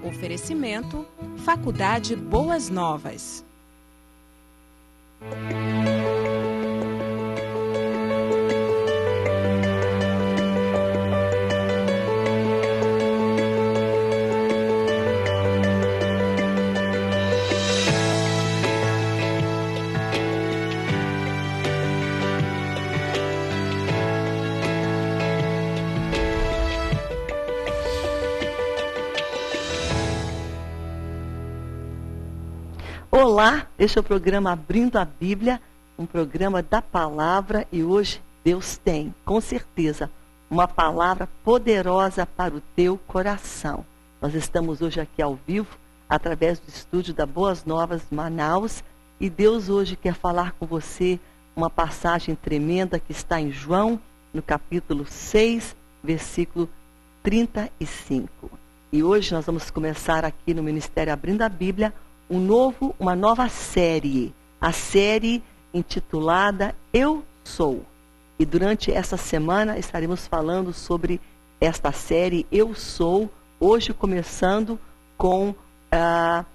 Oferecimento: Faculdade Boas Novas. Olá, este é o programa Abrindo a Bíblia, um programa da palavra, e hoje Deus tem, com certeza, uma palavra poderosa para o teu coração. Nós estamos hoje aqui ao vivo, através do estúdio da Boas Novas, Manaus, e Deus hoje quer falar com você uma passagem tremenda que está em João, no capítulo 6, versículo 35. E hoje nós vamos começar aqui no Ministério Abrindo a Bíblia, uma nova série, a série intitulada Eu Sou. E durante essa semana estaremos falando sobre esta série Eu Sou, hoje começando com a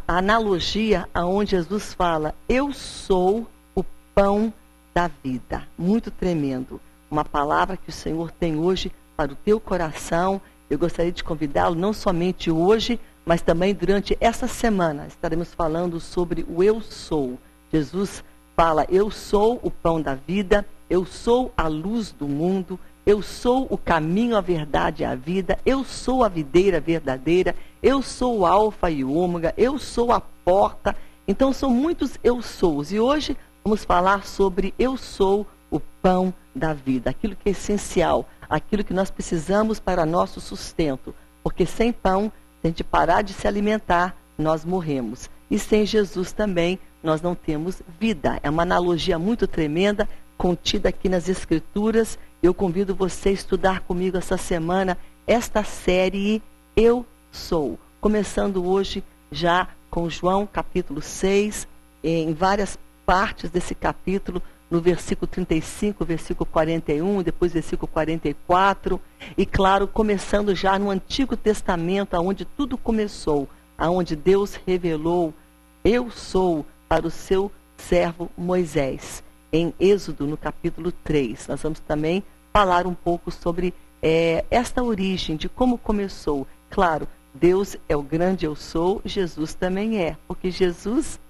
analogia aonde Jesus fala, eu sou o pão da vida. Muito tremendo. Uma palavra que o Senhor tem hoje para o teu coração. Eu gostaria de convidá-lo, não somente hoje, mas também durante essa semana estaremos falando sobre o eu sou. Jesus fala, eu sou o pão da vida, eu sou a luz do mundo, eu sou o caminho, a verdade e a vida, eu sou a videira verdadeira, eu sou o alfa e o ômega, eu sou a porta. Então são muitos eu sous. E hoje vamos falar sobre eu sou o pão da vida, aquilo que é essencial, aquilo que nós precisamos para nosso sustento, porque sem pão, se a gente parar de se alimentar, nós morremos. E sem Jesus também, nós não temos vida. É uma analogia muito tremenda, contida aqui nas Escrituras. Eu convido você a estudar comigo essa semana, esta série Eu Sou. Começando hoje já com João, capítulo 6, em várias partes desse capítulo, no versículo 35, versículo 41, depois versículo 44, e claro, começando já no Antigo Testamento, aonde tudo começou, aonde Deus revelou, eu sou, para o seu servo Moisés. Em Êxodo, no capítulo 3, nós vamos também falar um pouco sobre esta origem, de como começou. Claro, Deus é o grande eu sou, Jesus também é, porque Jesus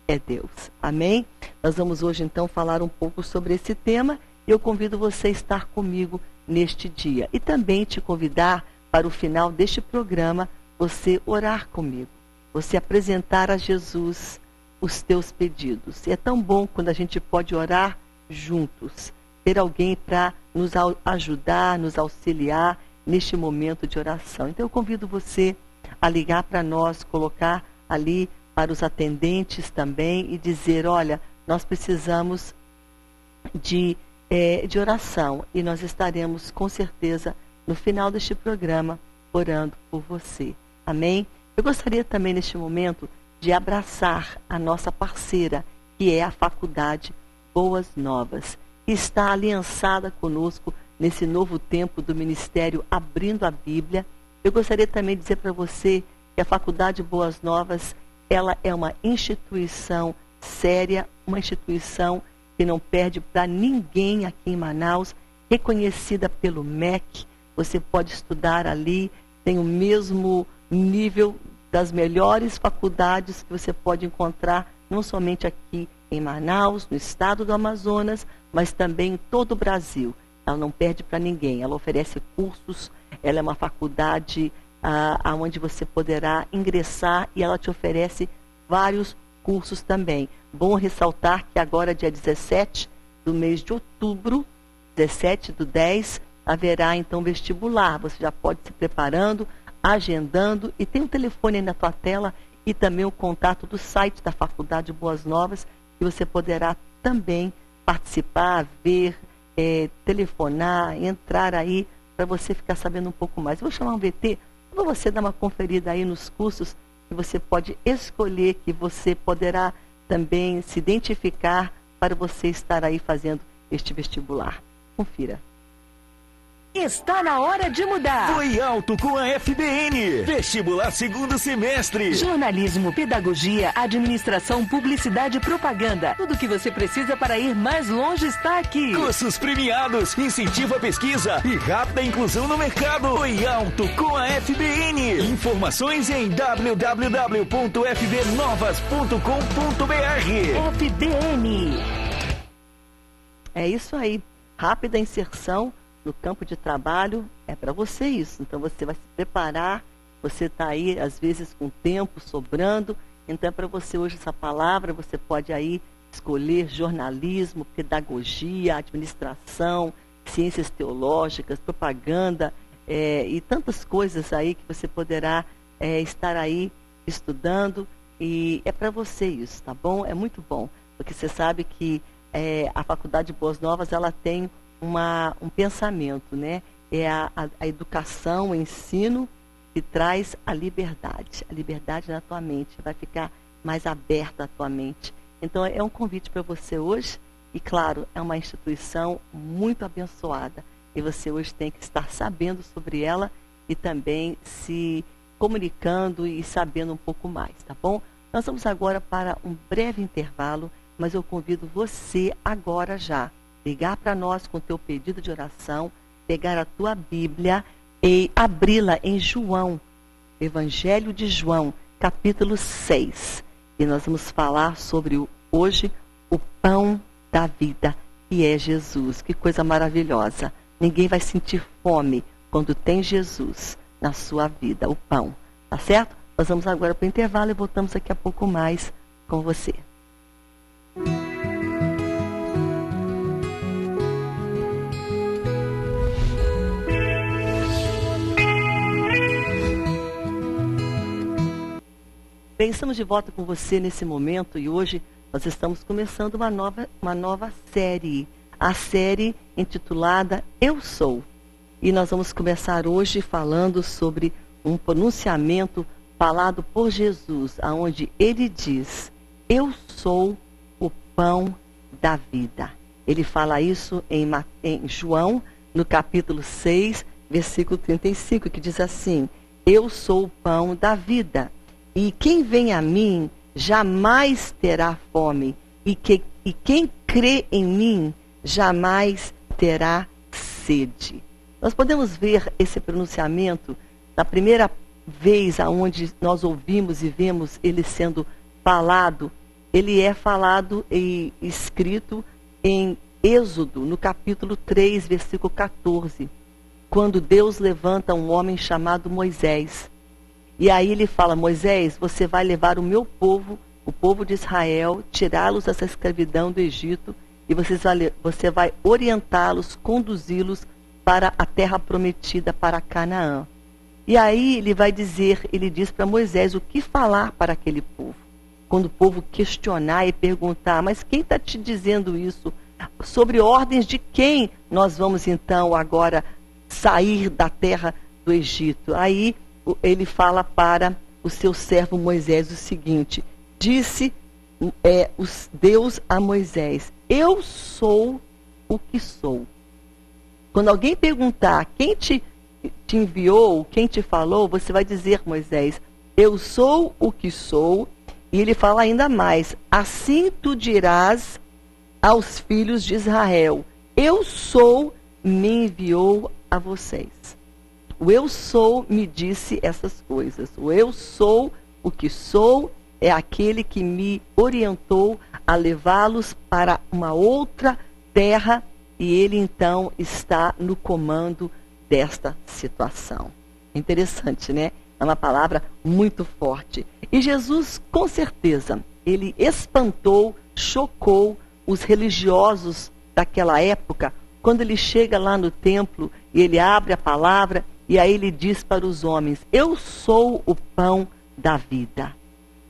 é Deus. Amém? Nós vamos hoje então falar um pouco sobre esse tema e eu convido você a estar comigo neste dia. E também te convidar para o final deste programa, você orar comigo. Você apresentar a Jesus os teus pedidos. E é tão bom quando a gente pode orar juntos. Ter alguém para nos ajudar, nos auxiliar neste momento de oração. Então eu convido você a ligar para nós, colocar ali para os atendentes também e dizer, olha, nós precisamos de oração e nós estaremos com certeza no final deste programa orando por você. Amém? Eu gostaria também neste momento de abraçar a nossa parceira, que é a Faculdade Boas Novas, que está aliançada conosco nesse novo tempo do Ministério Abrindo a Bíblia. Eu gostaria também de dizer para você que a Faculdade Boas Novas, ela é uma instituição séria, uma instituição que não perde para ninguém aqui em Manaus, reconhecida pelo MEC. Você pode estudar ali, tem o mesmo nível das melhores faculdades que você pode encontrar, não somente aqui em Manaus, no estado do Amazonas, mas também em todo o Brasil. Ela não perde para ninguém, ela oferece cursos, ela é uma faculdade onde você poderá ingressar e ela te oferece vários cursos também. Bom ressaltar que agora, dia 17 do mês de outubro, 17/10, haverá então vestibular. Você já pode se preparando, agendando, e tem um telefone aí na tua tela e também o contato do site da Faculdade Boas Novas, que você poderá também participar, ver, telefonar, entrar aí, para você ficar sabendo um pouco mais. Eu vou chamar um VT para você dar uma conferida aí nos cursos que você pode escolher, que você poderá também se identificar para você estar aí fazendo este vestibular. Confira. Está na hora de mudar. Foi alto com a FBN. Vestibular segundo semestre. Jornalismo, pedagogia, administração, publicidade e propaganda. Tudo o que você precisa para ir mais longe está aqui. Cursos premiados, incentivo à pesquisa e rápida inclusão no mercado. Foi alto com a FBN. Informações em www.fbnovas.com.br. FBN. É isso aí. Rápida inserção no campo de trabalho é para você isso. Então você vai se preparar, você está aí às vezes com tempo sobrando, então é para você hoje essa palavra, você pode aí escolher jornalismo, pedagogia, administração, ciências teológicas, propaganda e tantas coisas aí que você poderá estar aí estudando, e é para você isso, tá bom? É muito bom, porque você sabe que a Faculdade de Boas Novas, ela tem um pensamento, né? É a educação, o ensino que traz a liberdade na tua mente, vai ficar mais aberta a tua mente. Então é um convite para você hoje, e claro, é uma instituição muito abençoada, e você hoje tem que estar sabendo sobre ela e também se comunicando e sabendo um pouco mais, tá bom? Nós vamos agora para um breve intervalo, mas eu convido você agora já ligar para nós com o teu pedido de oração, pegar a tua Bíblia e abri-la em João, Evangelho de João, capítulo 6. E nós vamos falar sobre hoje o pão da vida, que é Jesus. Que coisa maravilhosa. Ninguém vai sentir fome quando tem Jesus na sua vida, o pão. Tá certo? Nós vamos agora para o intervalo e voltamos daqui a pouco mais com você. Bem, estamos de volta com você nesse momento, e hoje nós estamos começando uma nova série, a série intitulada Eu Sou. E nós vamos começar hoje falando sobre um pronunciamento falado por Jesus, aonde ele diz: eu sou o pão da vida. Ele fala isso em João, no capítulo 6, versículo 35, que diz assim: eu sou o pão da vida. E quem vem a mim jamais terá fome, e quem crê em mim jamais terá sede. Nós podemos ver esse pronunciamento na primeira vez aonde nós ouvimos e vemos ele sendo falado. Ele é falado e escrito em Êxodo, no capítulo 3, versículo 14, quando Deus levanta um homem chamado Moisés. E aí ele fala: Moisés, você vai levar o meu povo, o povo de Israel, tirá-los dessa escravidão do Egito, e você vai orientá-los, conduzi-los para a terra prometida, para Canaã. E aí ele diz para Moisés o que falar para aquele povo. Quando o povo questionar e perguntar: mas quem está te dizendo isso? Sobre ordens de quem nós vamos então agora sair da terra do Egito? Aí ele fala para o seu servo Moisés o seguinte: disse Deus a Moisés: eu sou o que sou. Quando alguém perguntar quem te enviou, quem te falou, você vai dizer: Moisés, eu sou o que sou. E ele fala ainda mais: assim tu dirás aos filhos de Israel: eu sou, me enviou a vocês. O eu sou me disse essas coisas. O eu sou o que sou é aquele que me orientou a levá-los para uma outra terra, e ele então está no comando desta situação. Interessante, né? É uma palavra muito forte. E Jesus, com certeza, ele espantou, chocou os religiosos daquela época, quando ele chega lá no templo e ele abre a palavra, e aí ele diz para os homens: eu sou o pão da vida.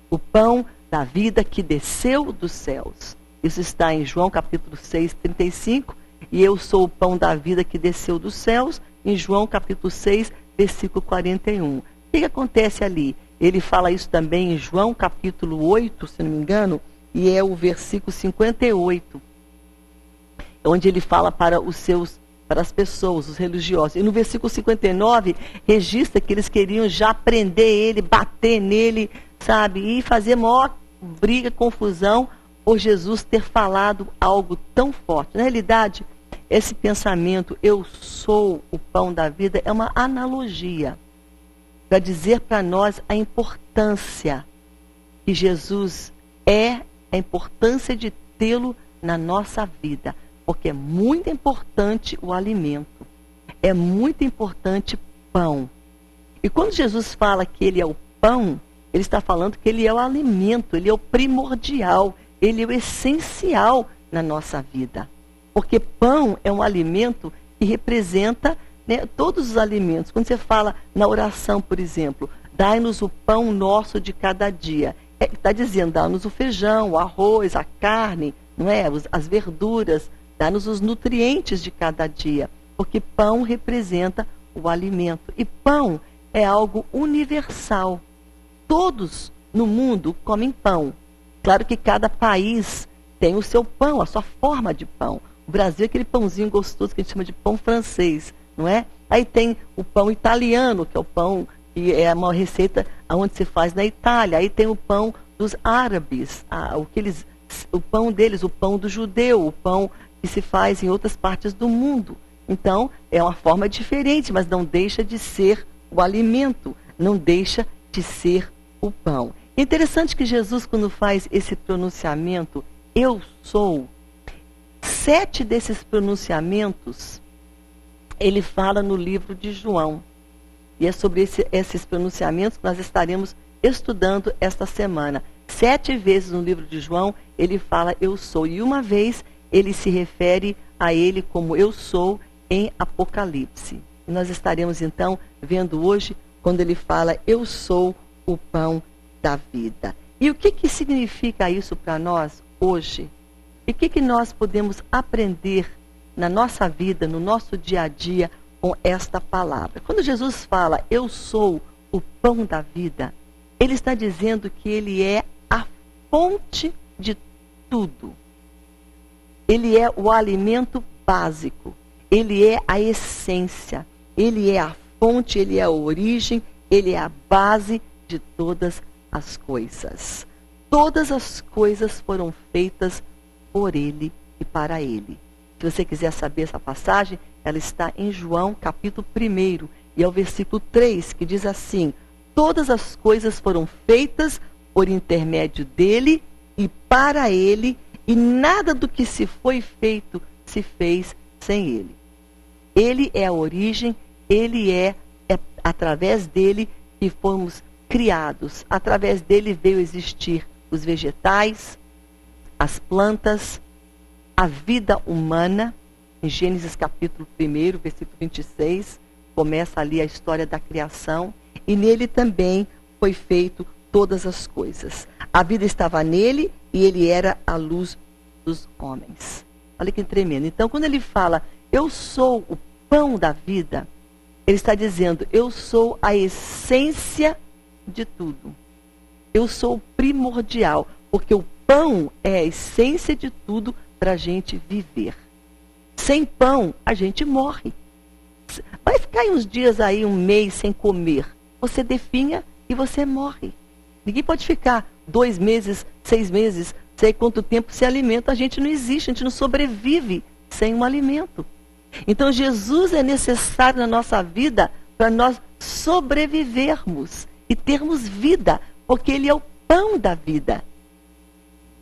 O pão da vida que desceu dos céus. Isso está em João capítulo 6, 35. E eu sou o pão da vida que desceu dos céus, em João capítulo 6, versículo 41. O que acontece ali? Ele fala isso também em João capítulo 8, se não me engano, e é o versículo 58. Onde ele fala para os seus para as pessoas, os religiosos. E no versículo 59, registra que eles queriam já prender ele, bater nele, sabe? E fazer maior briga, confusão, por Jesus ter falado algo tão forte. Na realidade, esse pensamento, eu sou o pão da vida, é uma analogia para dizer para nós a importância que Jesus é, a importância de tê-lo na nossa vida. Porque é muito importante o alimento. É muito importante pão. E quando Jesus fala que ele é o pão, ele está falando que ele é o alimento, ele é o primordial, ele é o essencial na nossa vida. Porque pão é um alimento que representa, né, todos os alimentos. Quando você fala na oração, por exemplo, dai-nos o pão nosso de cada dia. Está dizendo, dá-nos o feijão, o arroz, a carne, não é? As verduras, dá-nos os nutrientes de cada dia. Porque pão representa o alimento. E pão é algo universal. Todos no mundo comem pão. Claro que cada país tem o seu pão, a sua forma de pão. O Brasil é aquele pãozinho gostoso que a gente chama de pão francês, não é? Aí tem o pão italiano, que é o pão que é uma receita onde se faz na Itália. Aí tem o pão dos árabes, o pão deles, o pão do judeu, o pão que se faz em outras partes do mundo. Então, é uma forma diferente, mas não deixa de ser o alimento, não deixa de ser o pão. É interessante que Jesus, quando faz esse pronunciamento, eu sou, 7 desses pronunciamentos, ele fala no livro de João. E é sobre esses pronunciamentos que nós estaremos estudando esta semana. 7 vezes no livro de João, ele fala eu sou. E uma vez, ele se refere a ele como eu sou em Apocalipse. E nós estaremos, então, vendo hoje, quando ele fala eu sou o pão da vida. E o que significa isso para nós hoje? E o que nós podemos aprender na nossa vida, no nosso dia a dia, com esta palavra? Quando Jesus fala, eu sou o pão da vida, ele está dizendo que ele é a fonte de tudo. Ele é o alimento básico. Ele é a essência. Ele é a fonte, ele é a origem, ele é a base de todas as coisas. Todas as coisas foram feitas por ele e para ele. Se você quiser saber essa passagem, ela está em João, capítulo 1, e é o versículo 3, que diz assim: todas as coisas foram feitas por intermédio dele e para ele, e nada do que se foi feito se fez sem ele. Ele é a origem, ele é através dele que fomos criados. Através dele veio existir os vegetais, as plantas, a vida humana. Em Gênesis capítulo 1, versículo 26, começa ali a história da criação. E nele também foi feito todas as coisas. A vida estava nele e ele era a luz dos homens. Olha que tremendo. Então, quando ele fala, eu sou o pão da vida, ele está dizendo, eu sou a essência de tudo. Eu sou o primordial, porque o pão é a essência de tudo para a gente viver. Sem pão, a gente morre. Vai ficar uns dias aí, um mês sem comer. Você definha e você morre. Ninguém pode ficar 2 meses, 6 meses, sei quanto tempo se alimenta. A gente não existe, a gente não sobrevive sem um alimento. Então Jesus é necessário na nossa vida para nós sobrevivermos e termos vida, porque ele é o pão da vida.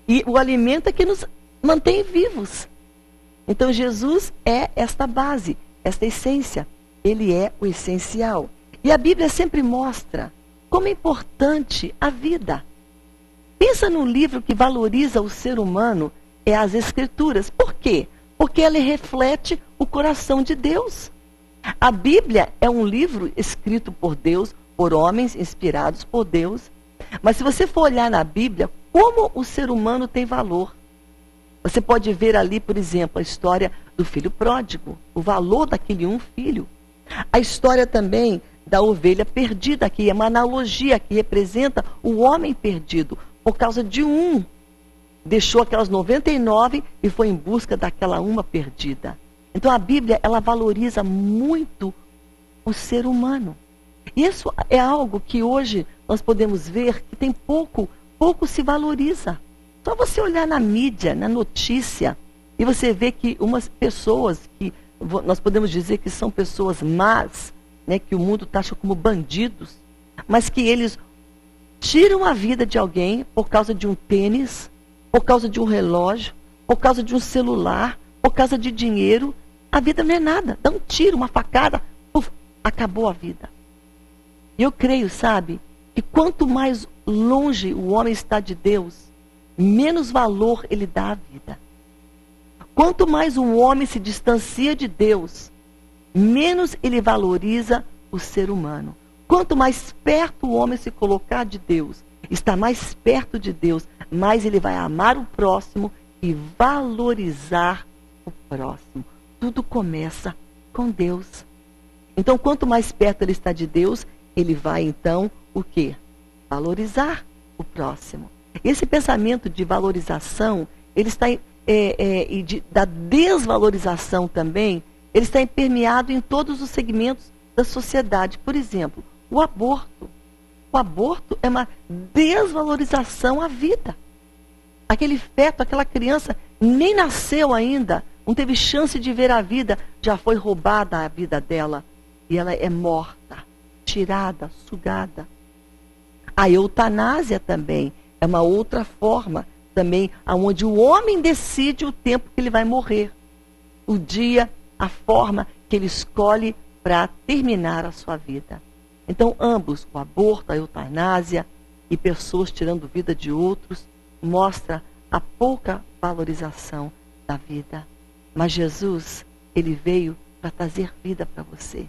E o alimento é que nos mantém vivos. Então Jesus é esta base, esta essência. Ele é o essencial. E a Bíblia sempre mostra como é importante a vida. Pensa num livro que valoriza o ser humano, é as Escrituras. Por quê? Porque ela reflete o coração de Deus. A Bíblia é um livro escrito por Deus, por homens inspirados por Deus. Mas se você for olhar na Bíblia, como o ser humano tem valor. Você pode ver ali, por exemplo, a história do filho pródigo, o valor daquele um filho. A história também da ovelha perdida, que é uma analogia que representa o homem perdido. Por causa de um, deixou aquelas 99 e foi em busca daquela uma perdida. Então a Bíblia, ela valoriza muito o ser humano. Isso é algo que hoje nós podemos ver que tem pouco se valoriza. Só você olhar na mídia, na notícia, e você vê que umas pessoas que nós podemos dizer que são pessoas más, né, que o mundo taxa como bandidos, mas que eles tiram a vida de alguém por causa de um tênis, por causa de um relógio, por causa de um celular, por causa de dinheiro. A vida não é nada. Dá um tiro, uma facada, puf, acabou a vida. E eu creio, sabe, que quanto mais longe o homem está de Deus, menos valor ele dá à vida. Quanto mais o homem se distancia de Deus, menos ele valoriza o ser humano. Quanto mais perto o homem se colocar de Deus, está mais perto de Deus, mais ele vai amar o próximo e valorizar o próximo. Tudo começa com Deus. Então, quanto mais perto ele está de Deus, ele vai, então, o quê? Valorizar o próximo. Esse pensamento de valorização, ele está da desvalorização também, ele está permeado em todos os segmentos da sociedade. Por exemplo, o aborto. O aborto é uma desvalorização à vida. Aquele feto, aquela criança nem nasceu ainda, não teve chance de ver a vida, já foi roubada a vida dela. E ela é morta, tirada, sugada. A eutanásia também é uma outra forma também, onde o homem decide o tempo que ele vai morrer. O dia, a forma que ele escolhe para terminar a sua vida. Então, ambos, o aborto, a eutanásia e pessoas tirando vida de outros, mostra a pouca valorização da vida. Mas Jesus, ele veio para trazer vida para você.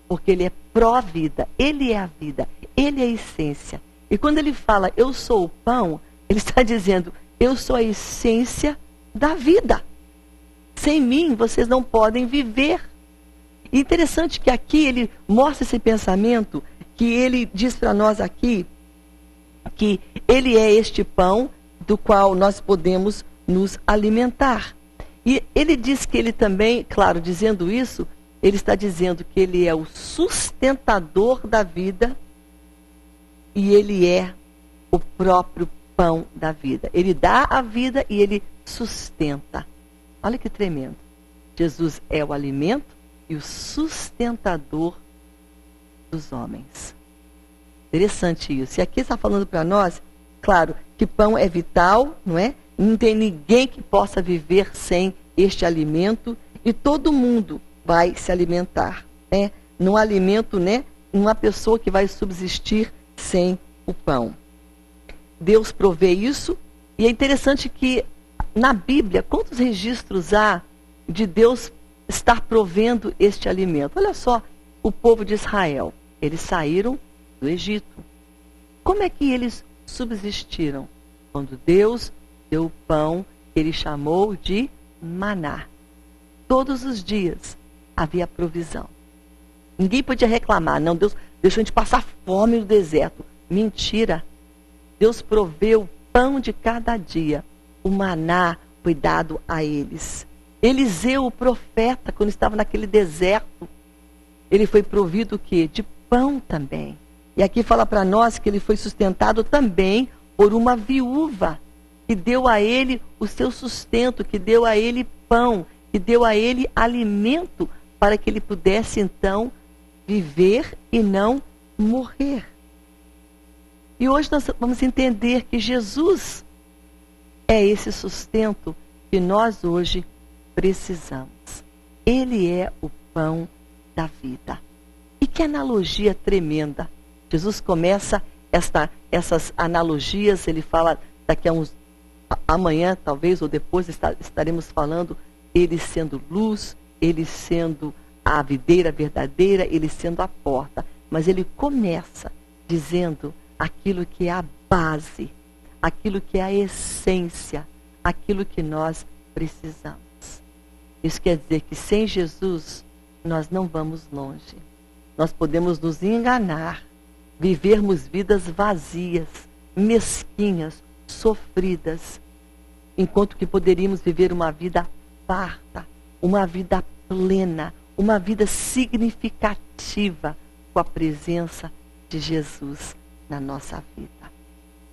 Porque ele é pró-vida, ele é a vida, ele é a essência. E quando ele fala, eu sou o pão, ele está dizendo, eu sou a essência da vida. Sem mim, vocês não podem viver. E interessante que aqui ele mostra esse pensamento, que ele diz para nós aqui, que ele é este pão do qual nós podemos nos alimentar. E ele diz que ele também, claro, dizendo isso, ele está dizendo que ele é o sustentador da vida e ele é o próprio pão da vida. Ele dá a vida e ele sustenta. Olha que tremendo. Jesus é o alimento e o sustentador dos homens. Interessante isso. E aqui está falando para nós, claro, que pão é vital, não é? Não tem ninguém que possa viver sem este alimento e todo mundo vai se alimentar, né? Não há alimento, né? Não há pessoa que vai subsistir sem o pão. Deus provê isso e é interessante que na Bíblia, quantos registros há de Deus estar provendo este alimento? Olha só, o povo de Israel, eles saíram do Egito. Como é que eles subsistiram? Quando Deus deu o pão que ele chamou de maná. Todos os dias havia provisão. Ninguém podia reclamar, não, Deus deixou a gente passar fome no deserto. Mentira. Deus proveu o pão de cada dia. O maná foi dado a eles. Eliseu, o profeta, quando estava naquele deserto, ele foi provido o quê? De pão também. E aqui fala para nós que ele foi sustentado também por uma viúva, que deu a ele o seu sustento, que deu a ele pão, que deu a ele alimento, para que ele pudesse então viver e não morrer. E hoje nós vamos entender que Jesus é esse sustento que nós hoje precisamos. Ele é o pão da vida. E que analogia tremenda. Jesus começa essas analogias, ele fala daqui a amanhã, talvez, ou depois estaremos falando, ele sendo luz, ele sendo a videira verdadeira, ele sendo a porta. Mas ele começa dizendo aquilo que é a base, aquilo que é a essência, aquilo que nós precisamos. Isso quer dizer que sem Jesus nós não vamos longe. Nós podemos nos enganar, vivermos vidas vazias, mesquinhas, sofridas, enquanto que poderíamos viver uma vida farta, uma vida plena, uma vida significativa com a presença de Jesus na nossa vida.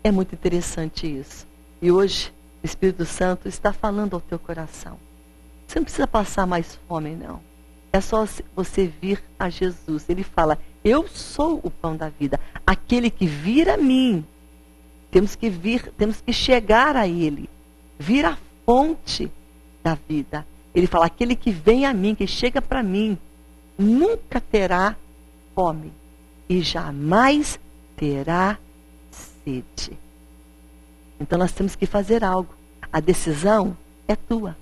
É muito interessante isso. E hoje o Espírito Santo está falando ao teu coração. Você não precisa passar mais fome, não. É só você vir a Jesus. Ele fala, eu sou o pão da vida. Aquele que vir a mim. Temos que chegar a Ele. Vir à fonte da vida. Ele fala, aquele que vem a mim, que chega para mim, nunca terá fome. E jamais terá sede. Então nós temos que fazer algo. A decisão é tua.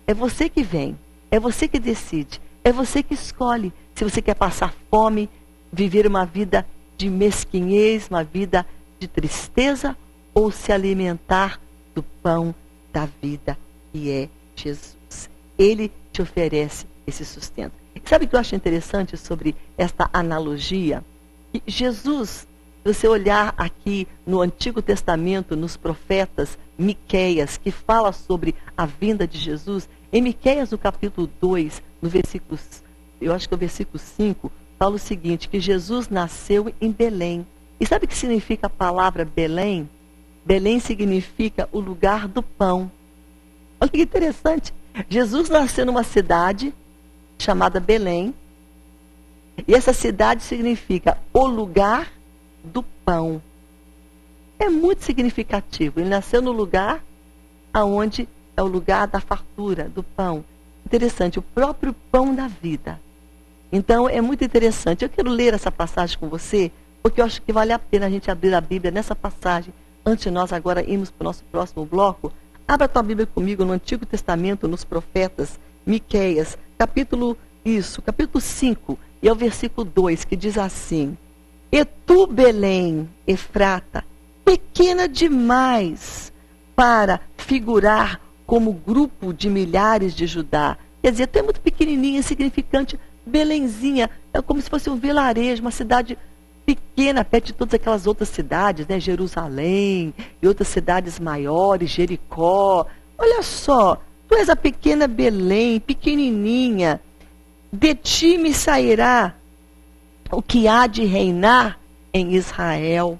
É você que vem. É você que decide. É você que escolhe se você quer passar fome, viver uma vida de mesquinhez, uma vida de tristeza, ou se alimentar do pão da vida, que é Jesus. Ele te oferece esse sustento. Sabe o que eu acho interessante sobre esta analogia? Que Jesus, se você olhar aqui no Antigo Testamento, nos profetas, Miqueias, que fala sobre a vinda de Jesus, em Miqueias, no capítulo 2, no versículo, eu acho que é o versículo 5, fala o seguinte, que Jesus nasceu em Belém. E sabe o que significa a palavra Belém? Belém significa o lugar do pão. Olha que interessante. Jesus nasceu numa cidade chamada Belém. E essa cidade significa o lugar do pão. É muito significativo. Ele nasceu no lugar aonde é o lugar da fartura, do pão. Interessante, o próprio pão da vida. Então, é muito interessante. Eu quero ler essa passagem com você, porque eu acho que vale a pena a gente abrir a Bíblia nessa passagem. Antes de nós agora irmos para o nosso próximo bloco, abra a tua Bíblia comigo no Antigo Testamento, nos profetas, Miqueias, capítulo 5, e é o versículo 2, que diz assim, E tu, Belém, Efrata, pequena demais para figurar como grupo de milhares de Judá. Quer dizer, até muito pequenininha, insignificante, Belenzinha, é como se fosse um vilarejo, uma cidade pequena, perto de todas aquelas outras cidades, né? Jerusalém e outras cidades maiores, Jericó. Olha só, tu és a pequena Belém, pequenininha, de ti me sairá o que há de reinar em Israel,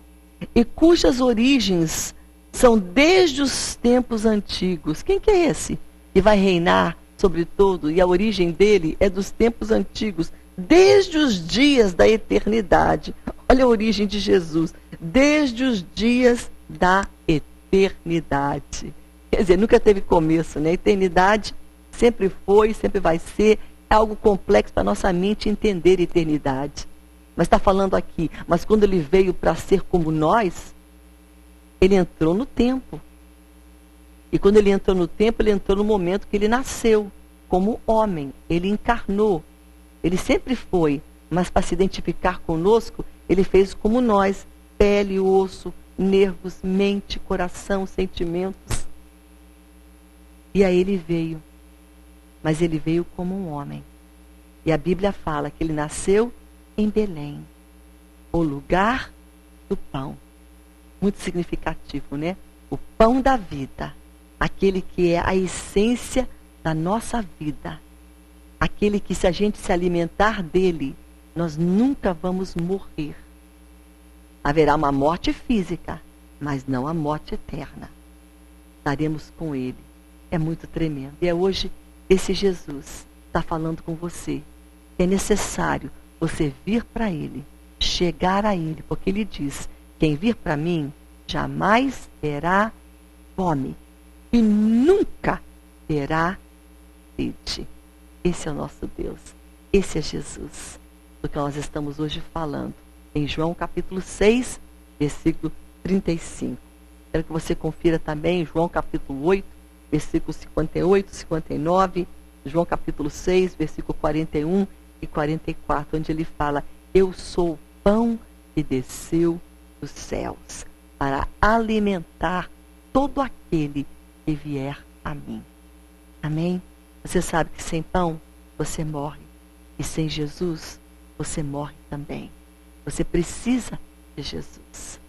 e cujas origens são desde os tempos antigos. Quem que é esse que vai reinar sobre tudo? E a origem dele é dos tempos antigos, desde os dias da eternidade. Olha a origem de Jesus, desde os dias da eternidade. Quer dizer, nunca teve começo, né? Eternidade sempre foi, sempre vai ser. É algo complexo para a nossa mente entender eternidade. Mas está falando aqui, mas quando ele veio para ser como nós, ele entrou no tempo. E quando ele entrou no tempo, ele entrou no momento que ele nasceu como homem. Ele encarnou. Ele sempre foi, mas para se identificar conosco, ele fez como nós, pele, osso, nervos, mente, coração, sentimentos. E aí ele veio, mas ele veio como um homem. E a Bíblia fala que ele nasceu em Belém, o lugar do pão. Muito significativo, né? O pão da vida, aquele que é a essência da nossa vida. Aquele que, se a gente se alimentar dele, nós nunca vamos morrer. Haverá uma morte física, mas não a morte eterna. Estaremos com ele. É muito tremendo. E é hoje esse Jesus está falando com você. É necessário você vir para ele, chegar a ele, porque ele diz, quem vir para mim jamais terá fome e nunca terá sede. Esse é o nosso Deus. Esse é Jesus, do que nós estamos hoje falando. Em João capítulo 6, versículo 35. Quero que você confira também João capítulo 8, versículo 58, 59. João capítulo 6, versículo 41 e 44, onde ele fala, eu sou o pão que desceu dos céus, para alimentar todo aquele que vier a mim. Amém? Você sabe que sem pão você morre. E sem Jesus você morre também. Você precisa de Jesus.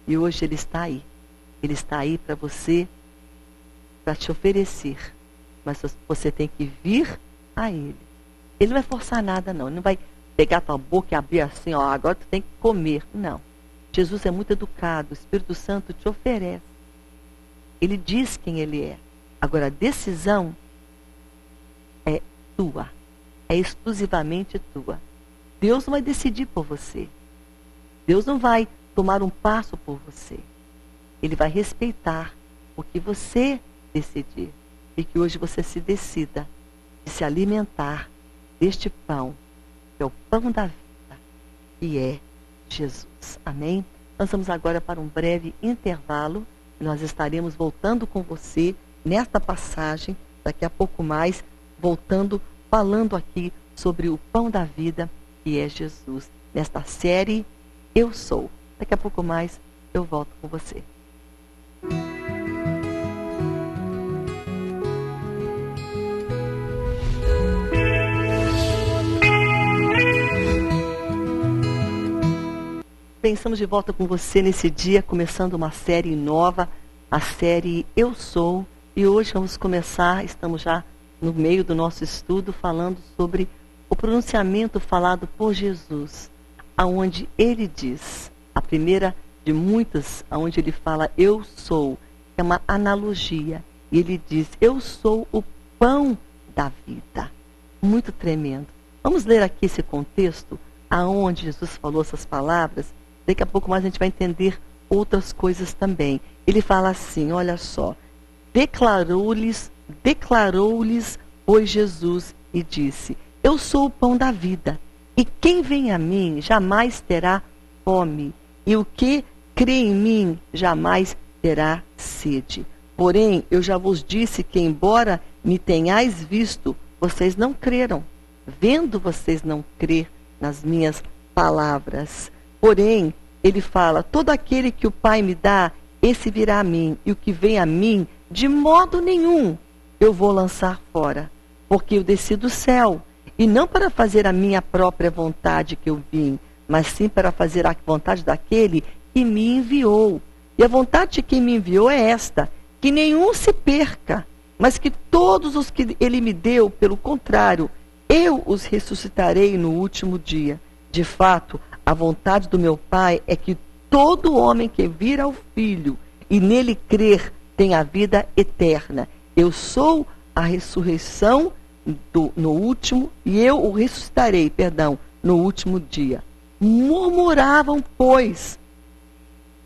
E hoje ele está aí. Ele está aí para você, para te oferecer. Mas você tem que vir a ele. Ele não vai forçar nada, não. Ele não vai pegar a tua boca e abrir assim, ó, agora tu tem que comer. Não. Jesus é muito educado. O Espírito Santo te oferece. Ele diz quem ele é. Agora, a decisão é tua. É exclusivamente tua. Deus não vai decidir por você. Deus não vai tomar um passo por você. Ele vai respeitar o que você decidir. E que hoje você se decida de se alimentar deste pão, que é o pão da vida, que é Jesus. Amém? Nós vamos agora para um breve intervalo. Nós estaremos voltando com você nesta passagem, daqui a pouco mais, voltando, falando aqui sobre o pão da vida, que é Jesus. Nesta série, Eu Sou. Daqui a pouco mais, eu volto com você. Bem, estamos de volta com você nesse dia, começando uma série nova, a série Eu Sou. E hoje vamos começar, estamos já no meio do nosso estudo, falando sobre o pronunciamento falado por Jesus, aonde ele diz, a primeira de muitas, aonde ele fala Eu Sou, é uma analogia. E ele diz, eu sou o pão da vida. Muito tremendo. Vamos ler aqui esse contexto, aonde Jesus falou essas palavras. Daqui a pouco mais a gente vai entender outras coisas também. Ele fala assim, olha só. Declarou-lhes, pois Jesus, e disse, eu sou o pão da vida, e quem vem a mim jamais terá fome, e o que crê em mim jamais terá sede. Porém, eu já vos disse que, embora me tenhais visto, vocês não creram. Vendo, vocês não crer nas minhas palavras. Porém, ele fala, todo aquele que o Pai me dá, esse virá a mim, e o que vem a mim, de modo nenhum eu vou lançar fora. Porque eu desci do céu, e não para fazer a minha própria vontade que eu vim, mas sim para fazer a vontade daquele que me enviou. E a vontade de quem me enviou é esta, que nenhum se perca, mas que todos os que ele me deu, pelo contrário, eu os ressuscitarei no último dia. De fato, a vontade do meu Pai é que todo homem que vir ao Filho e nele crer tenha a vida eterna. Eu sou a ressurreição no último, e eu o ressuscitarei, no último dia. Murmuravam, pois,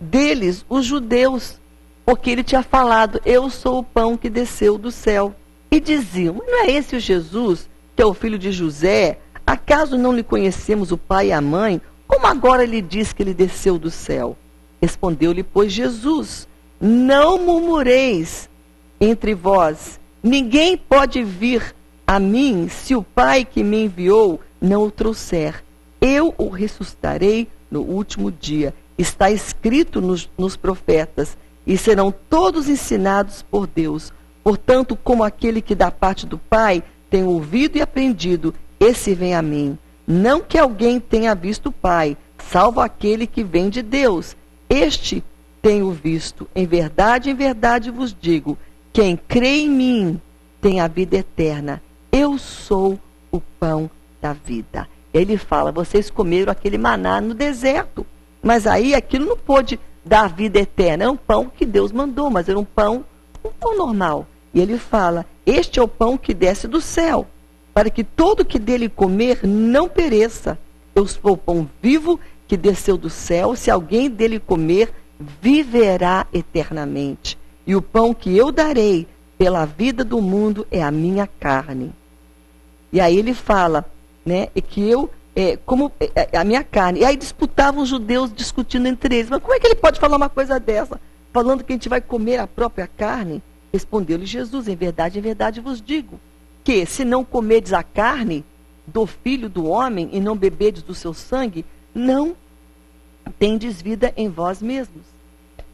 deles os judeus, porque ele tinha falado, eu sou o pão que desceu do céu. E diziam, não é esse o Jesus, que é o filho de José? Acaso não lhe conhecemos o pai e a mãe? Como agora ele diz que ele desceu do céu? Respondeu-lhe, pois, Jesus, não murmureis entre vós. Ninguém pode vir a mim se o Pai que me enviou não o trouxer. Eu o ressuscitarei no último dia. Está escrito nos profetas, e serão todos ensinados por Deus. Portanto, como aquele que da parte do Pai tem ouvido e aprendido, esse vem a mim. Não que alguém tenha visto o Pai, salvo aquele que vem de Deus. Este tenho visto. Em verdade vos digo, quem crê em mim tem a vida eterna. Eu sou o pão da vida. Ele fala, vocês comeram aquele maná no deserto, mas aí aquilo não pôde dar vida eterna. É um pão que Deus mandou, mas era um pão normal. E ele fala, este é o pão que desce do céu, para que todo que dele comer não pereça. Eu sou o pão vivo que desceu do céu, se alguém dele comer, viverá eternamente. E o pão que eu darei pela vida do mundo é a minha carne. E aí ele fala, né, que eu, a minha carne. E aí disputavam os judeus discutindo entre eles. Mas como é que ele pode falar uma coisa dessa? Falando que a gente vai comer a própria carne? Respondeu-lhe Jesus, em verdade vos digo, que se não comerdes a carne do Filho do Homem e não beberdes do seu sangue, não tendes vida em vós mesmos.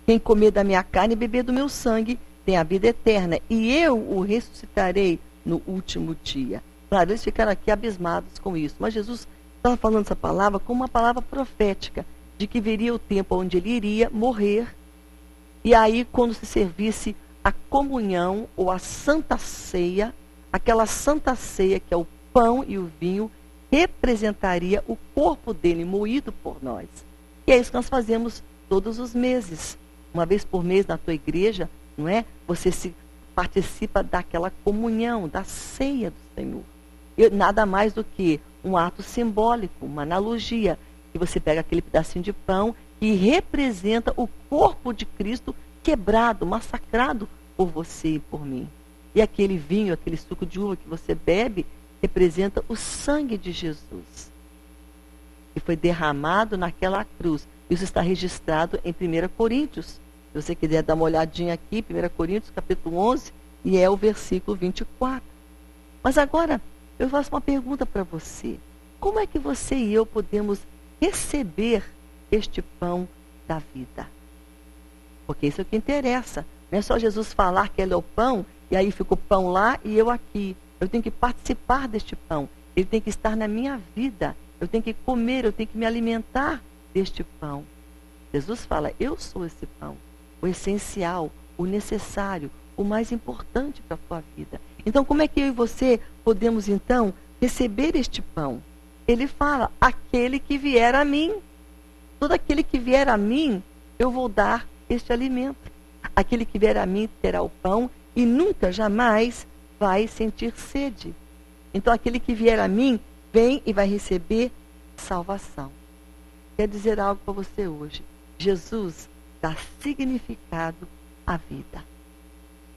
Quem comer da minha carne e beber do meu sangue tem a vida eterna, e eu o ressuscitarei no último dia. Claro, eles ficaram aqui abismados com isso, mas Jesus estava falando essa palavra como uma palavra profética, de que viria o tempo onde ele iria morrer, e aí quando se servisse a comunhão ou a santa ceia, aquela santa ceia que é o pão e o vinho representaria o corpo dele moído por nós. E é isso que nós fazemos todos os meses. Uma vez por mês na tua igreja, não é? Você participa daquela comunhão, da ceia do Senhor. Nada mais do que um ato simbólico, uma analogia, que você pega aquele pedacinho de pão e representa o corpo de Cristo quebrado, massacrado por você e por mim. E aquele vinho, aquele suco de uva que você bebe, representa o sangue de Jesus, que foi derramado naquela cruz. Isso está registrado em 1 Coríntios. Se você quiser dar uma olhadinha aqui, 1 Coríntios, capítulo 11, e é o versículo 24. Mas agora, eu faço uma pergunta para você. Como é que você e eu podemos receber este pão da vida? Porque isso é o que interessa. Não é só Jesus falar que ele é o pão, e aí fica o pão lá e eu aqui. Eu tenho que participar deste pão. Ele tem que estar na minha vida. Eu tenho que comer, eu tenho que me alimentar deste pão. Jesus fala, eu sou esse pão. O essencial, o necessário, o mais importante para a tua vida. Então, como é que eu e você podemos, então, receber este pão? Ele fala, aquele que vier a mim. Todo aquele que vier a mim, eu vou dar este alimento. Aquele que vier a mim terá o pão e nunca, jamais vai sentir sede. Então, aquele que vier a mim, vem e vai receber salvação. Quer dizer algo para você hoje. Jesus dá significado à vida.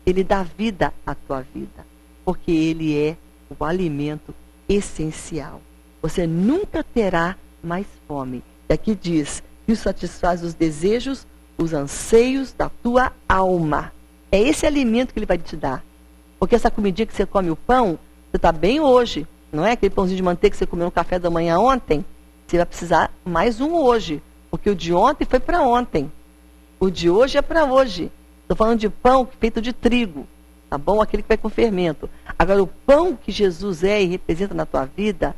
Ele dá vida à tua vida. Porque ele é o alimento essencial. Você nunca terá mais fome. E aqui diz, que satisfaz os desejos, os anseios da tua alma. É esse alimento que ele vai te dar. Porque essa comidinha que você come o pão, você está bem hoje. Não é aquele pãozinho de manteiga que você comeu no café da manhã ontem. Você vai precisar mais um hoje. Porque o de ontem foi para ontem. O de hoje é para hoje. Estou falando de pão feito de trigo. Tá bom? Aquele que vai com fermento. Agora, o pão que Jesus é e representa na tua vida,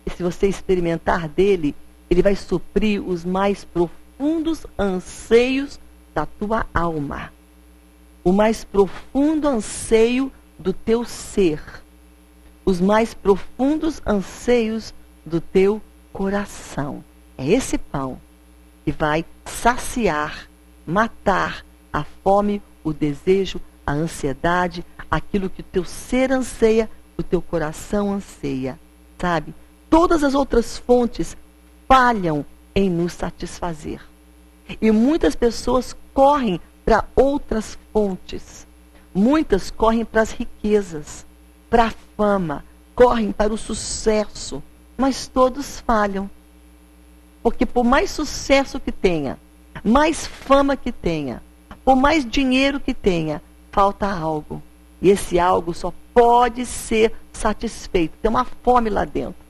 e se você experimentar dele, ele vai suprir os mais profundos anseios da tua alma. O mais profundo anseio do teu ser. Os mais profundos anseios do teu coração. É esse pão que vai saciar, matar a fome, o desejo, a ansiedade, aquilo que o teu ser anseia, o teu coração anseia, sabe? Todas as outras fontes falham em nos satisfazer. E muitas pessoas correm para outras fontes. Muitas correm para as riquezas, para a fama, correm para o sucesso, mas todos falham. Porque por mais sucesso que tenha, mais fama que tenha, por mais dinheiro que tenha, falta algo. E esse algo só pode ser satisfeito. Tem uma fome lá dentro.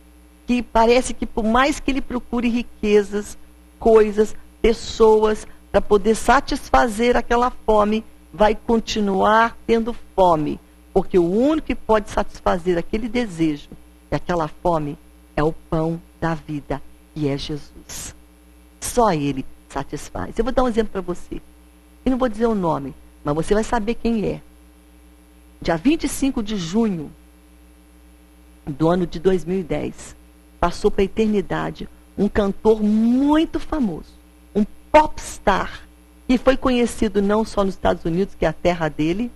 Que parece que por mais que ele procure riquezas, coisas, pessoas, para poder satisfazer aquela fome, vai continuar tendo fome. Porque o único que pode satisfazer aquele desejo e aquela fome é o pão da vida, que é Jesus. Só ele satisfaz. Eu vou dar um exemplo para você. Eu não vou dizer o nome, mas você vai saber quem é. Dia 25 de junho do ano de 2010, passou para a eternidade um cantor muito famoso, um popstar, que foi conhecido não só nos Estados Unidos, que é a terra dele,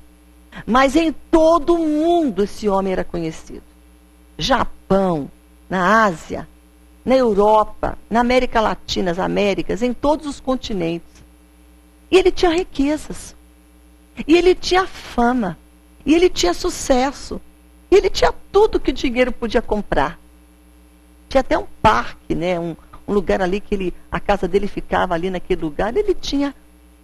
mas em todo o mundo esse homem era conhecido. Japão, na Ásia, na Europa, na América Latina, nas Américas, em todos os continentes. E ele tinha riquezas. E ele tinha fama. E ele tinha sucesso. E ele tinha tudo que o dinheiro podia comprar. Tinha até um parque, né? Um lugar ali que a casa dele ficava ali naquele lugar. Ele tinha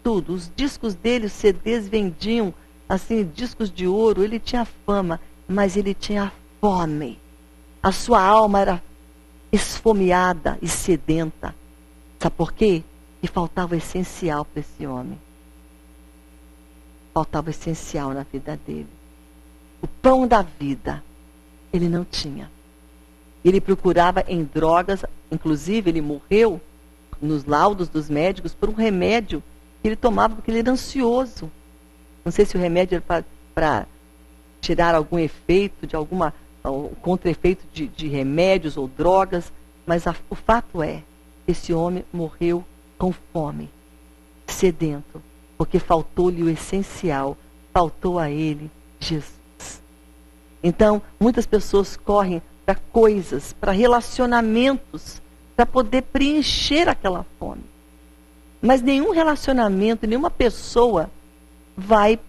tudo. Os discos dele, os CDs vendiam, assim, discos de ouro. Ele tinha fama, mas ele tinha fome. A sua alma era esfomeada e sedenta. Sabe por quê? E faltava o essencial para esse homem. Faltava o essencial na vida dele. O pão da vida, ele não tinha. Ele procurava em drogas, inclusive ele morreu nos laudos dos médicos por um remédio que ele tomava porque ele era ansioso. Não sei se o remédio era para tirar algum efeito de alguma contra efeito de remédios ou drogas, mas o fato é, esse homem morreu com fome, sedento, porque faltou-lhe o essencial, faltou a ele Jesus. Então, muitas pessoas correm para coisas, para relacionamentos, para poder preencher aquela fome. Mas nenhum relacionamento, nenhuma pessoa vai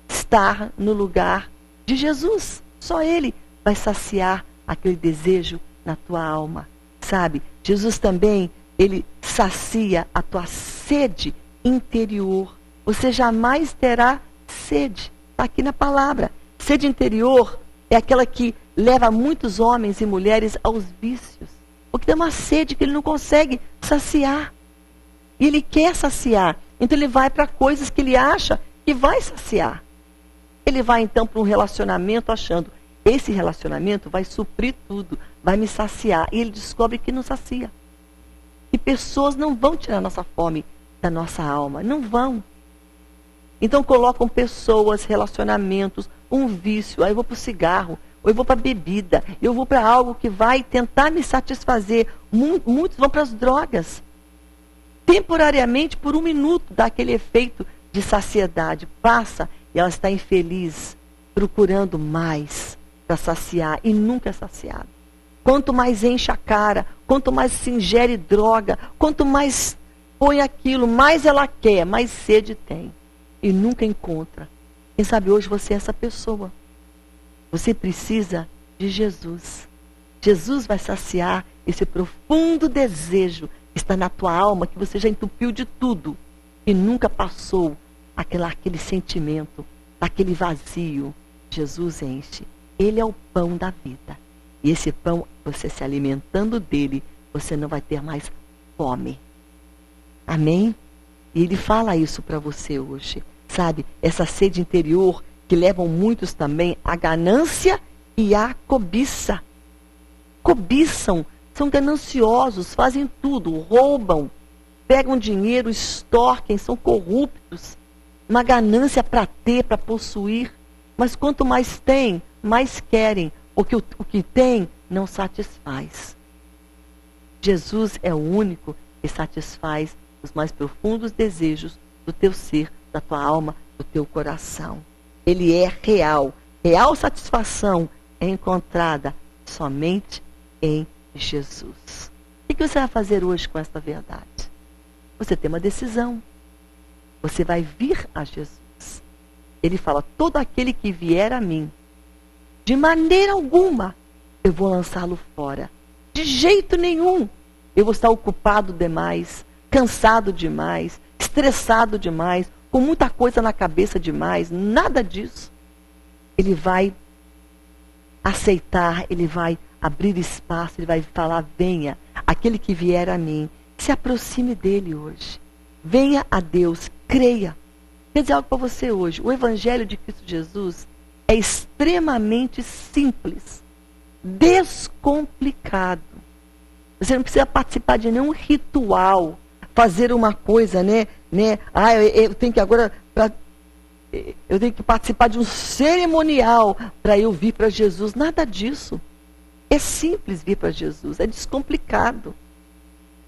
estar no lugar de Jesus. Só Ele vai saciar aquele desejo na tua alma. Sabe? Jesus também, Ele sacia a tua sede interior. Você jamais terá sede. Está aqui na palavra. Sede interior é aquela que leva muitos homens e mulheres aos vícios. Porque tem uma sede que ele não consegue saciar. E ele quer saciar. Então ele vai para coisas que ele acha que vai saciar. Ele vai então para um relacionamento achando, esse relacionamento vai suprir tudo, vai me saciar. E ele descobre que não sacia. E pessoas não vão tirar nossa fome da nossa alma. Não vão. Então colocam pessoas, relacionamentos, um vício. Aí eu vou para o cigarro, ou eu vou para a bebida, eu vou para algo que vai tentar me satisfazer. Muitos vão para as drogas. Temporariamente, por um minuto, dá aquele efeito de saciedade. Passa e ela está infeliz, procurando mais para saciar e nunca é saciada. Quanto mais enche a cara, quanto mais se ingere droga, quanto mais põe aquilo, mais ela quer, mais sede tem. E nunca encontra. Quem sabe hoje você é essa pessoa. Você precisa de Jesus. Jesus vai saciar esse profundo desejo que está na tua alma, que você já entupiu de tudo e nunca passou aquele sentimento, aquele vazio. Jesus enche. Ele é o pão da vida. E esse pão, você se alimentando dele, você não vai ter mais fome. Amém? E ele fala isso para você hoje. Sabe, essa sede interior que levam muitos também à ganância e à cobiça. Cobiçam, são gananciosos, fazem tudo, roubam, pegam dinheiro, extorquem, são corruptos. Uma ganância para ter, para possuir. Mas quanto mais tem, mais querem, porque o que tem não satisfaz. Jesus é o único que satisfaz os mais profundos desejos do teu ser, da tua alma, do teu coração. Ele é real. Real satisfação é encontrada somente em Jesus. O que você vai fazer hoje com esta verdade? Você tem uma decisão. Você vai vir a Jesus. Ele fala, todo aquele que vier a mim, de maneira alguma, eu vou lançá-lo fora. De jeito nenhum. Eu vou estar ocupado demais, cansado demais, estressado demais, com muita coisa na cabeça demais, nada disso. Ele vai aceitar, ele vai abrir espaço, ele vai falar, venha, aquele que vier a mim, se aproxime dele hoje. Venha a Deus, creia. Quer dizer algo para você hoje, o Evangelho de Cristo Jesus é extremamente simples, descomplicado. Você não precisa participar de nenhum ritual, fazer uma coisa, né? Eu tenho que agora, eu tenho que participar de um cerimonial para eu vir para Jesus. Nada disso. É simples vir para Jesus, é descomplicado.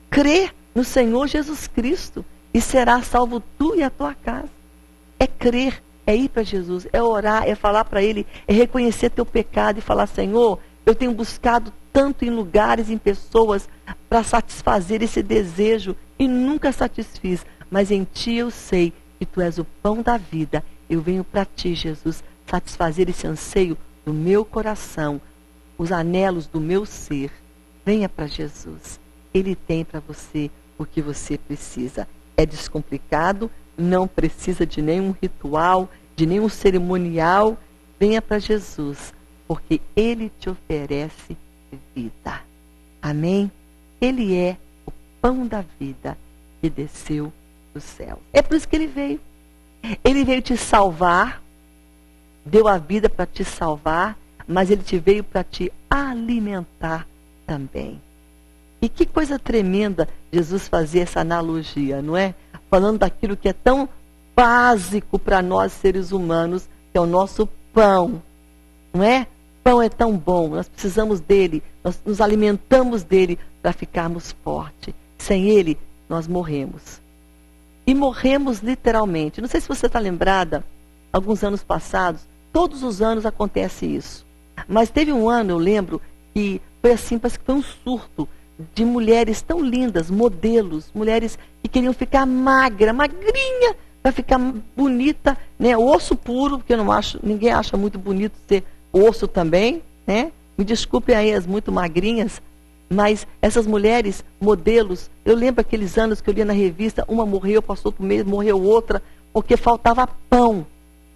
Crer no Senhor Jesus Cristo e será salvo tu e a tua casa. É crer, é ir para Jesus, é orar, é falar para Ele, é reconhecer teu pecado e falar, Senhor, eu tenho buscado tanto em lugares, em pessoas, para satisfazer esse desejo e nunca satisfiz. Mas em Ti eu sei que Tu és o pão da vida. Eu venho para Ti, Jesus, satisfazer esse anseio do meu coração, os anelos do meu ser. Venha para Jesus. Ele tem para você o que você precisa. É descomplicado, não precisa de nenhum ritual, de nenhum cerimonial. Venha para Jesus, porque Ele te oferece vida. Amém? Ele é o pão da vida que desceu do céu. É por isso que Ele veio. Ele veio te salvar, deu a vida para te salvar, mas Ele te veio para te alimentar também. E que coisa tremenda Jesus fazer essa analogia, não é? Falando daquilo que é tão básico para nós seres humanos, que é o nosso pão, não é? pão é tão bom, nós precisamos dele, nós nos alimentamos dele para ficarmos fortes. Sem ele, nós morremos. E morremos literalmente. Não sei se você está lembrada, alguns anos passados, todos os anos acontece isso. Mas teve um ano, eu lembro, que foi assim, parece que foi um surto de mulheres tão lindas, modelos, mulheres que queriam ficar magrinha, para ficar bonita, né? Osso puro, porque eu não acho, ninguém acha muito bonito ser osso também, né? Me desculpem aí as muito magrinhas, mas essas mulheres, modelos, eu lembro aqueles anos que eu lia na revista, uma morreu, passou por mês, morreu outra, porque faltava pão,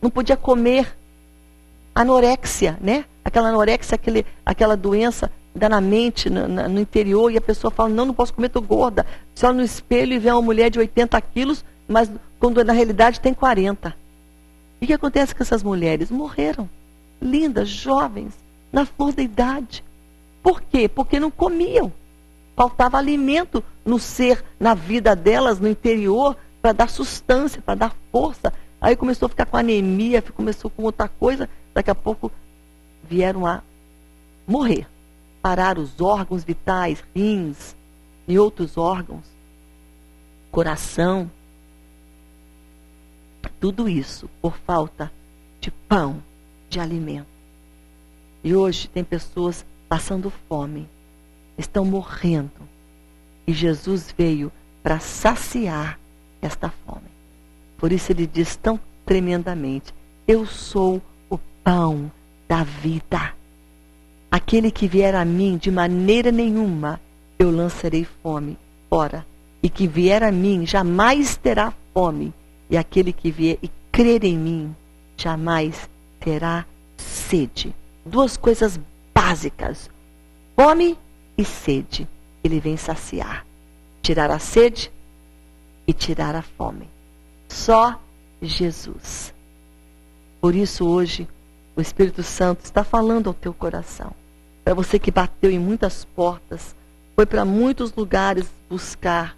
não podia comer. Anorexia, né? Aquela anorexia, aquela doença dá na mente, no interior, e a pessoa fala, não posso comer, estou gorda. Você olha no espelho e vê uma mulher de 80 quilos, mas quando na realidade tem 40. E o que acontece com essas mulheres? Morreram, lindas, jovens, na flor da idade. Por quê? Porque não comiam. Faltava alimento no ser, na vida delas, no interior, para dar sustância, para dar força. Aí começou a ficar com anemia, começou com outra coisa, daqui a pouco vieram a morrer. Pararam os órgãos vitais, rins e outros órgãos, coração. Tudo isso por falta de pão, de alimento. E hoje tem pessoas passando fome, estão morrendo. E Jesus veio para saciar esta fome. Por isso ele diz tão tremendamente, eu sou o pão da vida. Aquele que vier a mim, de maneira nenhuma, eu lançarei fome fora. E que vier a mim, jamais terá fome. E aquele que vier e crer em mim, jamais terá sede. Duas coisas básicas, fome e sede. Ele vem saciar, tirar a sede e tirar a fome. Só Jesus. Por isso hoje, o Espírito Santo está falando ao teu coração. Para você que bateu em muitas portas, foi para muitos lugares buscar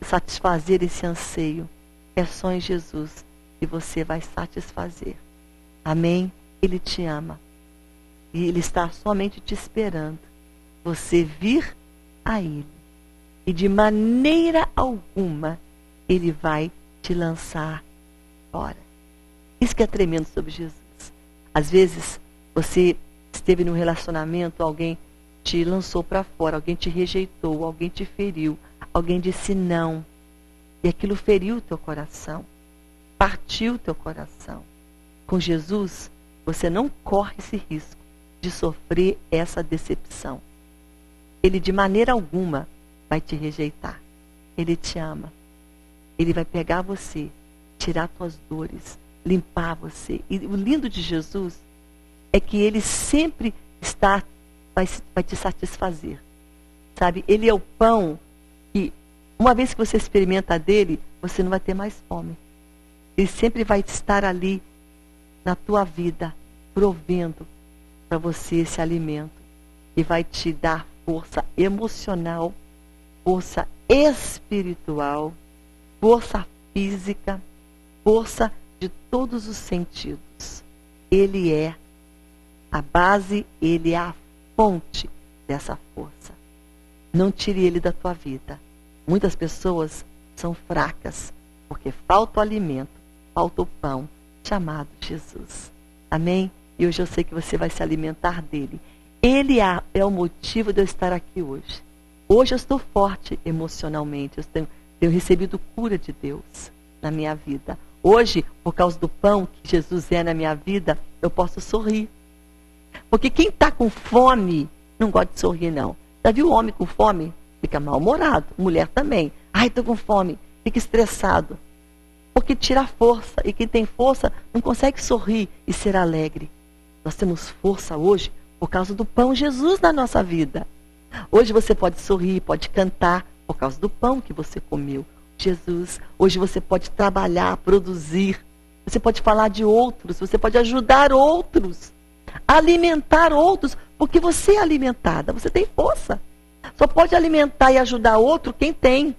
satisfazer esse anseio. É só em Jesus que você vai satisfazer. Amém? Ele te ama. E Ele está somente te esperando. Você vir a Ele. E de maneira alguma, Ele vai te lançar fora. Isso que é tremendo sobre Jesus. Às vezes, você esteve num relacionamento, alguém te lançou para fora, alguém te rejeitou, alguém te feriu, alguém disse não. E aquilo feriu o teu coração. Partiu o teu coração. Com Jesus, você não corre esse risco de sofrer essa decepção. Ele de maneira alguma vai te rejeitar. Ele te ama. Ele vai pegar você, tirar tuas dores, limpar você. E o lindo de Jesus é que Ele sempre vai te satisfazer. Sabe? Ele é o pão que, uma vez que você experimenta dele, você não vai ter mais fome. Ele sempre vai estar ali na tua vida, provendo para você esse alimento. E vai te dar força emocional, força espiritual, força física, força de todos os sentidos. Ele é a base, Ele é a fonte dessa força. Não tire Ele da tua vida. Muitas pessoas são fracas, porque falta o alimento, falta o pão, chamado Jesus. Amém? E hoje eu sei que você vai se alimentar dele. Ele é o motivo de eu estar aqui hoje. Hoje eu estou forte emocionalmente. Eu tenho recebido cura de Deus na minha vida. Hoje, por causa do pão que Jesus é na minha vida, eu posso sorrir. Porque quem está com fome não gosta de sorrir, não. Já viu o homem com fome? Fica mal-humorado. Mulher também. Ai, estou com fome. Fica estressado. Porque tira a força. E quem tem força não consegue sorrir e ser alegre. Nós temos força hoje por causa do pão Jesus na nossa vida. Hoje você pode sorrir, pode cantar por causa do pão que você comeu. Jesus. Hoje você pode trabalhar, produzir. Você pode falar de outros. Você pode ajudar outros. Alimentar outros. Porque você é alimentada. Você tem força. Só pode alimentar e ajudar outro quem tem.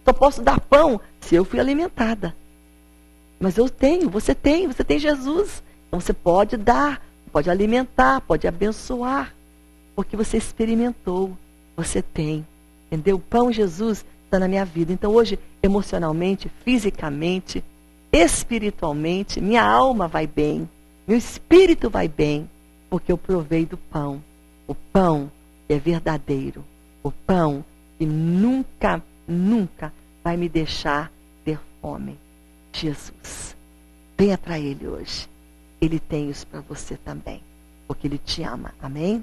Só posso dar pão se eu fui alimentada. Mas eu tenho, você tem Jesus. Então você pode dar pode alimentar, pode abençoar, porque você experimentou, você tem. Entendeu? O pão Jesus está na minha vida. Então hoje, emocionalmente, fisicamente, espiritualmente, minha alma vai bem, meu espírito vai bem, porque eu provei do pão. O pão que é verdadeiro. O pão que nunca, nunca vai me deixar ter fome. Jesus. Venha para Ele hoje. Ele tem isso para você também, porque Ele te ama. Amém?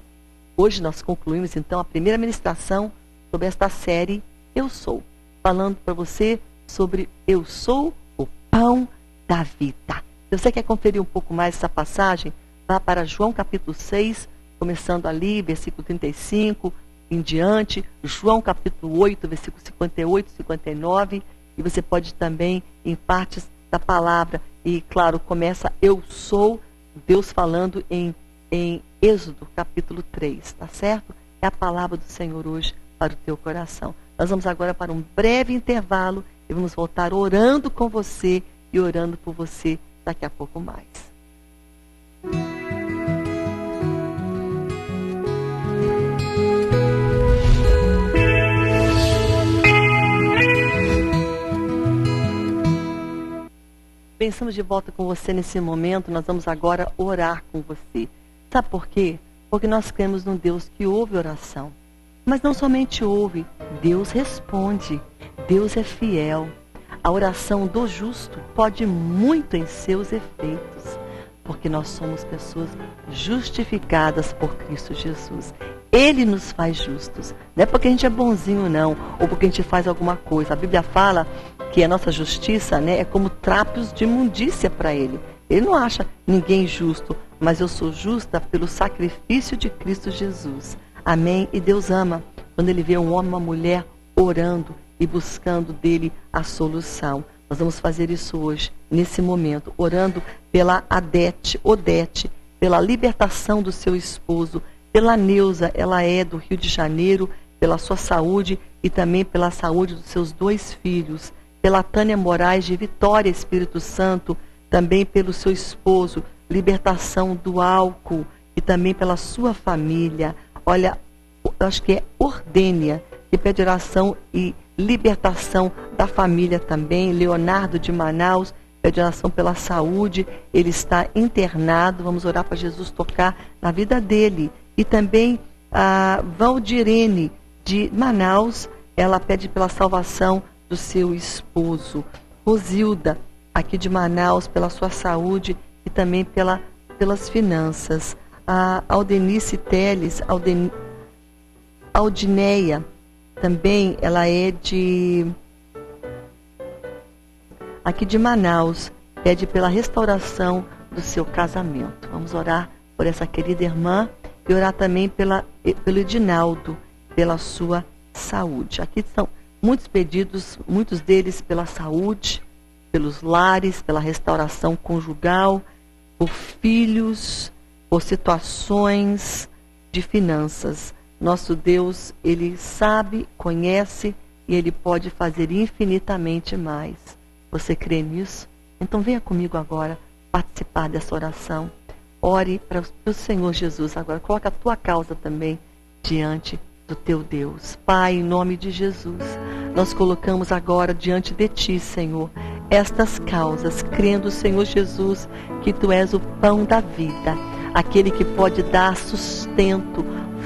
Hoje nós concluímos então a primeira ministração sobre esta série Eu Sou, falando para você sobre Eu Sou o Pão da Vida. Se você quer conferir um pouco mais essa passagem, vá para João capítulo 6, começando ali, versículo 35 em diante, João capítulo 8, versículo 58, 59, e você pode também em partes da palavra, e claro, começa Eu Sou, Deus falando em Êxodo capítulo 3, tá certo? É a palavra do Senhor hoje para o teu coração. Nós vamos agora para um breve intervalo e vamos voltar orando com você e orando por você daqui a pouco mais. Bem, estamos de volta com você nesse momento. Nós vamos agora orar com você. Sabe por quê? Porque nós cremos num Deus que ouve oração. Mas não somente ouve, Deus responde. Deus é fiel. A oração do justo pode muito em seus efeitos, porque nós somos pessoas justificadas por Cristo Jesus. Ele nos faz justos. Não é porque a gente é bonzinho, não, ou porque a gente faz alguma coisa. A Bíblia fala que a nossa justiça, né, é como trapos de imundícia para Ele. Ele não acha ninguém justo, mas eu sou justa pelo sacrifício de Cristo Jesus. Amém? E Deus ama quando Ele vê um homem e uma mulher orando e buscando dele a solução. Nós vamos fazer isso hoje, nesse momento, orando pela Odete, pela libertação do seu esposo, pela Neuza, ela é do Rio de Janeiro, pela sua saúde e também pela saúde dos seus 2 filhos, pela Tânia Moraes de Vitória, Espírito Santo, também pelo seu esposo, libertação do álcool e também pela sua família. Olha, eu acho que é Ordênia, que pede oração e libertação da família também. Leonardo de Manaus pede oração pela saúde, ele está internado, vamos orar para Jesus tocar na vida dele. E também a Valdirene de Manaus, ela pede pela salvação do seu esposo. Rosilda, aqui de Manaus, pela sua saúde e também pelas finanças. A Aldenice Teles, Aldineia, também ela é aqui de Manaus, pede pela restauração do seu casamento. Vamos orar por essa querida irmã e orar também pelo Edinaldo, pela sua saúde. Aqui são muitos pedidos, muitos deles pela saúde, pelos lares, pela restauração conjugal, por filhos, por situações de finanças. Nosso Deus, Ele sabe, conhece e Ele pode fazer infinitamente mais. Você crê nisso? Então venha comigo agora participar dessa oração. Ore para o Senhor Jesus agora. Coloca a tua causa também diante do teu Deus. Pai, em nome de Jesus, nós colocamos agora diante de Ti, Senhor, estas causas, crendo, Senhor Jesus, que Tu és o pão da vida, aquele que pode dar sustento,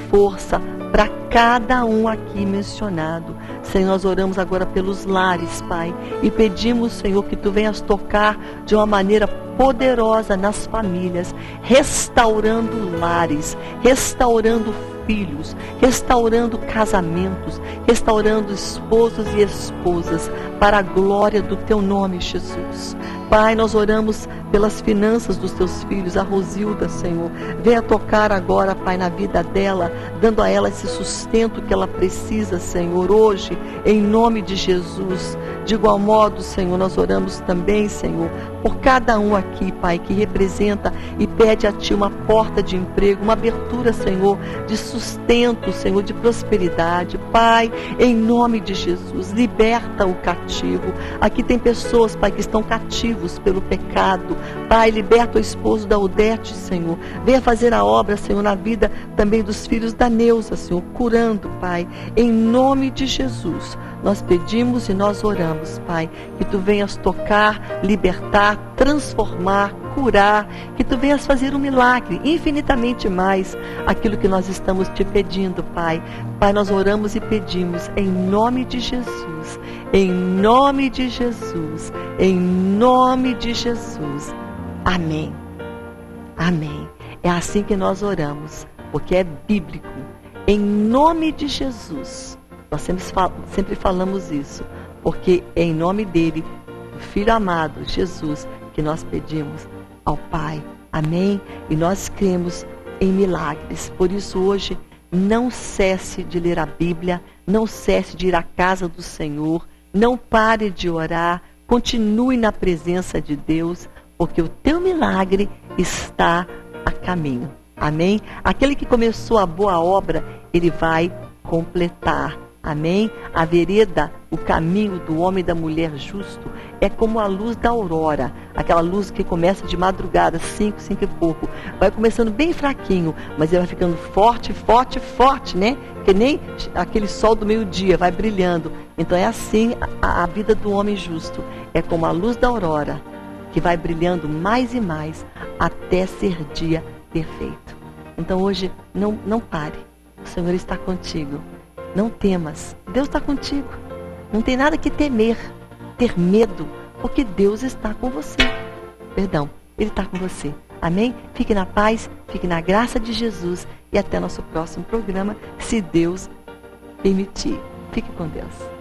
força para cada um aqui mencionado. Senhor, nós oramos agora pelos lares, Pai, e pedimos, Senhor, que Tu venhas tocar de uma maneira poderosa nas famílias, restaurando lares, restaurando filhos, restaurando casamentos, restaurando esposos e esposas, para a glória do Teu nome, Jesus. Pai, nós oramos pelas finanças dos Teus filhos, a Rosilda, Senhor. Venha tocar agora, Pai, na vida dela, dando a ela esse sustento que ela precisa, Senhor, hoje, em nome de Jesus. De igual modo, Senhor, nós oramos também, Senhor, por cada um aqui, Pai, que representa e pede a Ti uma porta de emprego, uma abertura, Senhor, de sustento, Senhor, de prosperidade. Pai, em nome de Jesus, liberta o cativo. Aqui tem pessoas, Pai, que estão cativos pelo pecado, Pai, liberta o esposo da Odete, Senhor. Venha fazer a obra, Senhor, na vida também dos filhos da Neuza, Senhor, curando, Pai, em nome de Jesus. Nós pedimos e nós oramos, Pai, que Tu venhas tocar, libertar, transformar, curar, que Tu venhas fazer um milagre, infinitamente mais aquilo que nós estamos Te pedindo, Pai. Pai, nós oramos e pedimos em nome de Jesus, em nome de Jesus, em nome de Jesus. Amém. Amém. É assim que nós oramos, porque é bíblico. Em nome de Jesus. Nós sempre falamos isso, porque é em nome dele, o Filho amado, Jesus, que nós pedimos ao Pai. Amém? E nós cremos em milagres. Por isso hoje, não cesse de ler a Bíblia, não cesse de ir à casa do Senhor, não pare de orar, continue na presença de Deus, porque o teu milagre está a caminho. Amém? Aquele que começou a boa obra, ele vai completar. Amém? A vereda, o caminho do homem e da mulher justo é como a luz da aurora. Aquela luz que começa de madrugada, 5 e pouco. Vai começando bem fraquinho, mas ele vai ficando forte, forte, forte, né? Que nem aquele sol do meio-dia, vai brilhando. Então é assim a vida do homem justo. É como a luz da aurora, que vai brilhando mais e mais até ser dia perfeito. Então hoje, não pare. O Senhor está contigo. Não temas, Deus está contigo. Não tem nada que temer, ter medo, porque Deus está com você. Perdão, Ele está com você. Amém? Fique na paz, fique na graça de Jesus e até nosso próximo programa, se Deus permitir. Fique com Deus.